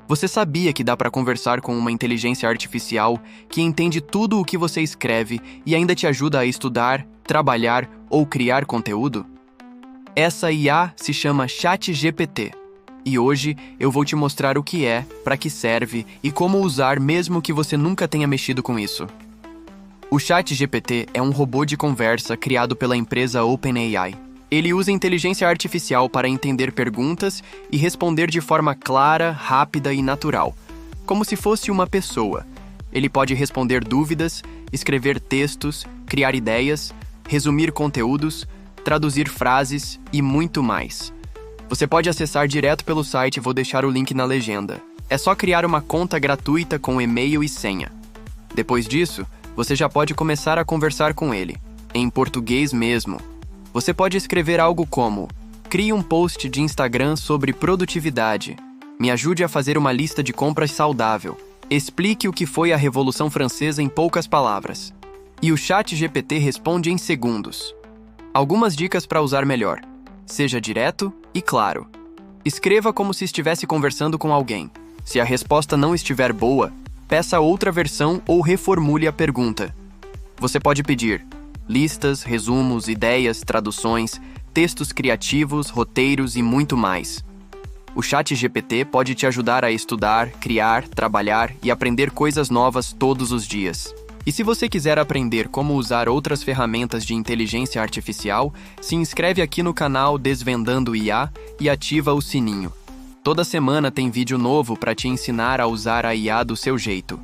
Você sabia que dá para conversar com uma inteligência artificial que entende tudo o que você escreve e ainda te ajuda a estudar, trabalhar ou criar conteúdo? Essa IA se chama ChatGPT. E hoje eu vou te mostrar o que é, para que serve e como usar mesmo que você nunca tenha mexido com isso. O ChatGPT é um robô de conversa criado pela empresa OpenAI. Ele usa inteligência artificial para entender perguntas e responder de forma clara, rápida e natural, como se fosse uma pessoa. Ele pode responder dúvidas, escrever textos, criar ideias, resumir conteúdos, traduzir frases e muito mais. Você pode acessar direto pelo site, vou deixar o link na legenda. É só criar uma conta gratuita com e-mail e senha. Depois disso, você já pode começar a conversar com ele, em português mesmo. Você pode escrever algo como: crie um post de Instagram sobre produtividade. Me ajude a fazer uma lista de compras saudável. Explique o que foi a Revolução Francesa em poucas palavras. E o ChatGPT responde em segundos. Algumas dicas para usar melhor. Seja direto e claro. Escreva como se estivesse conversando com alguém. Se a resposta não estiver boa, peça outra versão ou reformule a pergunta. Você pode pedir listas, resumos, ideias, traduções, textos criativos, roteiros e muito mais. O ChatGPT pode te ajudar a estudar, criar, trabalhar e aprender coisas novas todos os dias. E se você quiser aprender como usar outras ferramentas de inteligência artificial, se inscreve aqui no canal Desvendando IA e ativa o sininho. Toda semana tem vídeo novo para te ensinar a usar a IA do seu jeito.